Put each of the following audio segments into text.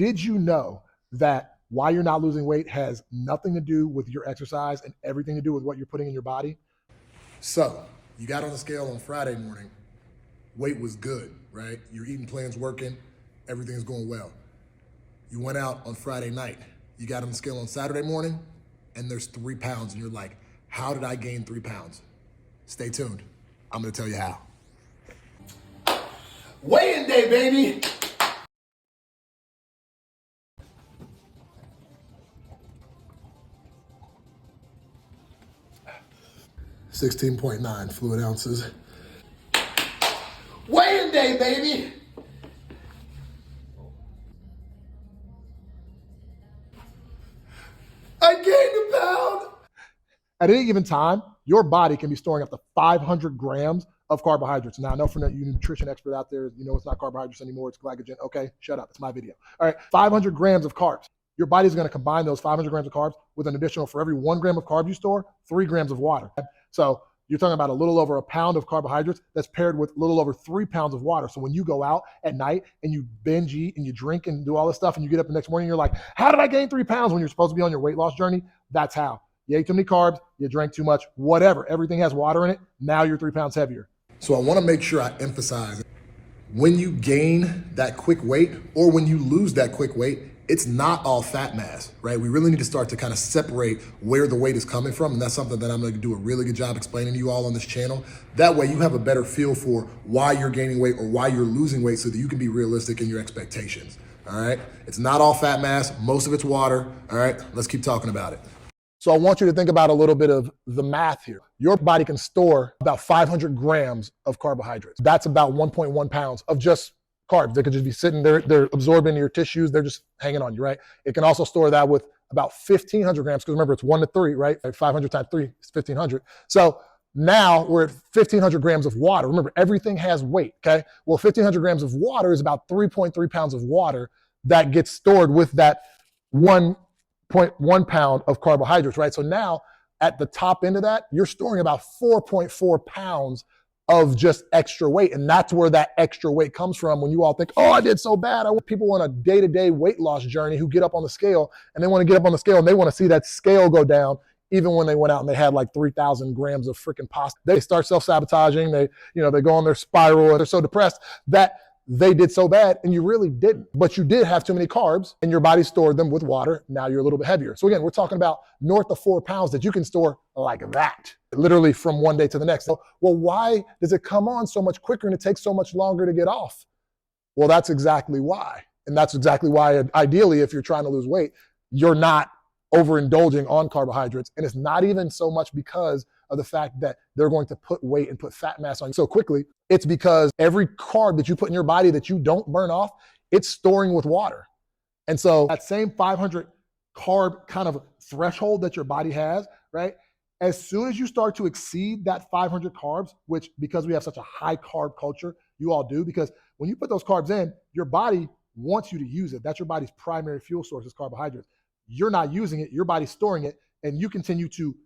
Did you know that why you're not losing weight has nothing to do with your exercise and everything to do with what you're putting in your body? So, you got on the scale on Friday morning, weight was good, right? Your eating plan's working, everything's going well. You went out on Friday night, you got on the scale on Saturday morning, and there's 3 pounds, and you're like, how did I gain 3 pounds? Stay tuned. I'm gonna tell you how. Weigh-in day, baby! 16.9 fluid ounces. Weigh-in day, baby! I gained a pound! At any given time, your body can be storing up to 500 grams of carbohydrates. Now, I know from you nutrition expert out there, you know it's not carbohydrates anymore, it's glycogen. Okay, shut up, it's my video. All right, 500 grams of carbs. Your body's gonna combine those 500 grams of carbs with an additional, for every 1 gram of carb you store, 3 grams of water. So you're talking about a little over a pound of carbohydrates that's paired with a little over 3 pounds of water. So when you go out at night and you binge eat and you drink and do all this stuff and you get up the next morning, you're like, how did I gain 3 pounds when you're supposed to be on your weight loss journey? That's how. You ate too many carbs, you drank too much, whatever. Everything has water in it. Now you're 3 pounds heavier. So I want to make sure I emphasize, when you gain that quick weight or when you lose that quick weight, it's not all fat mass, right? We really need to start to kind of separate where the weight is coming from. And that's something that I'm going to do a really good job explaining to you all on this channel. That way you have a better feel for why you're gaining weight or why you're losing weight so that you can be realistic in your expectations. All right. It's not all fat mass. Most of it's water. All right. Let's keep talking about it. So I want you to think about a little bit of the math here. Your body can store about 500 grams of carbohydrates. That's about 1.1 pounds of just carbs. They could just be sitting there, they're absorbing your tissues, they're just hanging on you, right? It can also store that with about 1,500 grams, because remember, it's 1 to 3, right? 500 times 3 is 1,500. So now we're at 1,500 grams of water. Remember, everything has weight, okay? Well, 1,500 grams of water is about 3.3 pounds of water that gets stored with that 1.1 pound of carbohydrates, right? So now at the top end of that, you're storing about 4.4 pounds of just extra weight. And that's where that extra weight comes from when you all think, oh, I did so bad. People on a day-to-day weight loss journey who get up on the scale and they want to get up on the scale and they want to see that scale go down even when they went out and they had like 3,000 grams of freaking pasta. They start self-sabotaging. They go on their spiral and they're so depressed that they did so bad, and you really didn't. But you did have too many carbs, and your body stored them with water. Now you're a little bit heavier. So again, we're talking about north of 4 pounds that you can store like that, literally from one day to the next. So, well, why does it come on so much quicker and it takes so much longer to get off? Well, that's exactly why. And that's exactly why, ideally, if you're trying to lose weight, you're not overindulging on carbohydrates. And it's not even so much because of the fact that they're going to put weight and put fat mass on you so quickly. It's because every carb that you put in your body that you don't burn off, it's storing with water. And so that same 500 carb kind of threshold that your body has, right? As soon as you start to exceed that 500 carbs, which because we have such a high carb culture, you all do, because when you put those carbs in, your body wants you to use it. That's your body's primary fuel source is carbohydrates. You're not using it, your body's storing it, and you continue to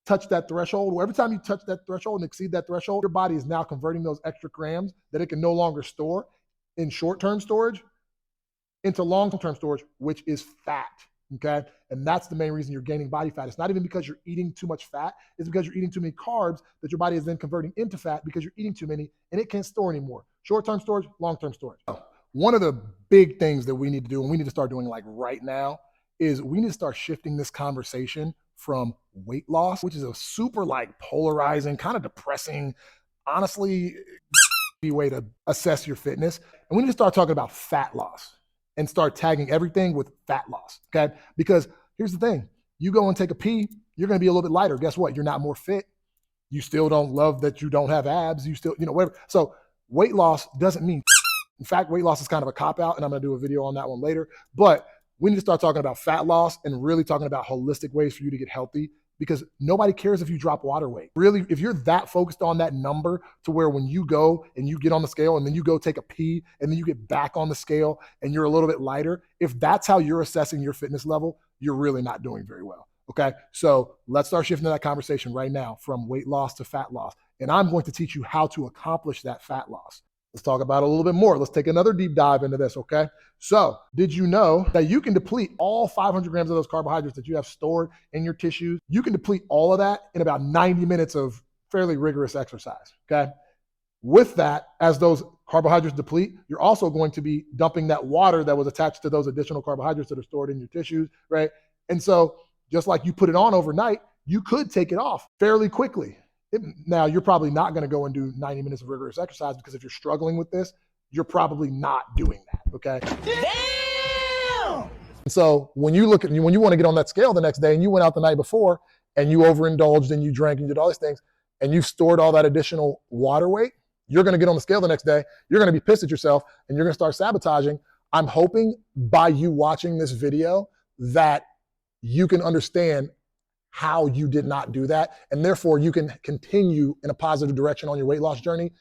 touch that threshold. Well, every time you touch that threshold and exceed that threshold, your body is now converting those extra grams that it can no longer store in short-term storage into long-term storage, which is fat, okay? And that's the main reason you're gaining body fat. It's not even because you're eating too much fat. It's because you're eating too many carbs that your body is then converting into fat because you're eating too many and it can't store anymore. Short-term storage, long-term storage. One of the big things that we need to do, and we need to start doing like right now, is we need to start shifting this conversation from weight loss, which is a super like polarizing, kind of depressing, honestly, way to assess your fitness. And we need to start talking about fat loss and start tagging everything with fat loss, okay? Because here's the thing, you go and take a pee, you're gonna be a little bit lighter. Guess what? You're not more fit. You still don't love that you don't have abs. You still, whatever. So weight loss doesn't mean, in fact, weight loss is kind of a cop-out, and I'm gonna do a video on that one later. But we need to start talking about fat loss and really talking about holistic ways for you to get healthy, because nobody cares if you drop water weight. Really, if you're that focused on that number to where when you go and you get on the scale and then you go take a pee and then you get back on the scale and you're a little bit lighter, if that's how you're assessing your fitness level, you're really not doing very well, okay? So let's start shifting that conversation right now from weight loss to fat loss. And I'm going to teach you how to accomplish that fat loss. Let's talk about it a little bit more. Let's take another deep dive into this, okay? So, did you know that you can deplete all 500 grams of those carbohydrates that you have stored in your tissues? You can deplete all of that in about 90 minutes of fairly rigorous exercise, okay? With that, as those carbohydrates deplete, you're also going to be dumping that water that was attached to those additional carbohydrates that are stored in your tissues, right? And so, just like you put it on overnight, you could take it off fairly quickly. Now, you're probably not going to go and do 90 minutes of rigorous exercise, because if you're struggling with this, you're probably not doing that, okay? Damn! So when you want to get on that scale the next day and you went out the night before and you overindulged and you drank and did all these things and you stored all that additional water weight, you're going to get on the scale the next day, you're going to be pissed at yourself and you're going to start sabotaging. I'm hoping by you watching this video that you can understand how you did not do that, and therefore you can continue in a positive direction on your weight loss journey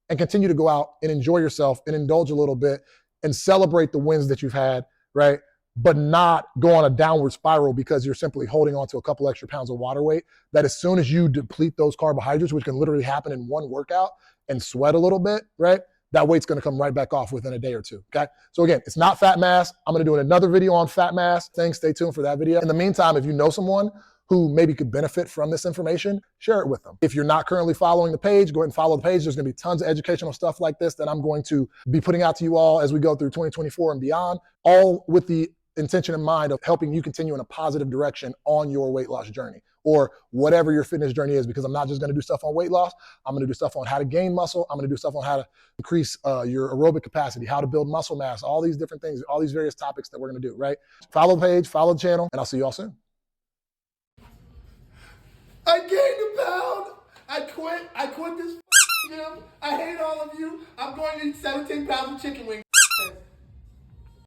and continue to go out and enjoy yourself and indulge a little bit and celebrate the wins that you've had, right? But not go on a downward spiral because you're simply holding on to a couple extra pounds of water weight, that as soon as you deplete those carbohydrates, which can literally happen in one workout, and sweat a little bit, right? That weight's going to come right back off within a day or two, okay? So again, it's not fat mass. I'm going to do another video on fat mass. Thanks, stay tuned for that video. In the meantime, if you know someone who maybe could benefit from this information, share it with them. If you're not currently following the page, go ahead and follow the page. There's going to be tons of educational stuff like this that I'm going to be putting out to you all as we go through 2024 and beyond, all with the intention in mind of helping you continue in a positive direction on your weight loss journey, or whatever your fitness journey is, because I'm not just going to do stuff on weight loss. I'm going to do stuff on how to gain muscle. I'm going to do stuff on how to increase your aerobic capacity, how to build muscle mass, all these different things, all these various topics that we're going to do, right? Follow the page, follow the channel, and I'll see you all soon. I gained a pound. I quit this gym. I hate all of you. I'm going to eat 17 pounds of chicken wings.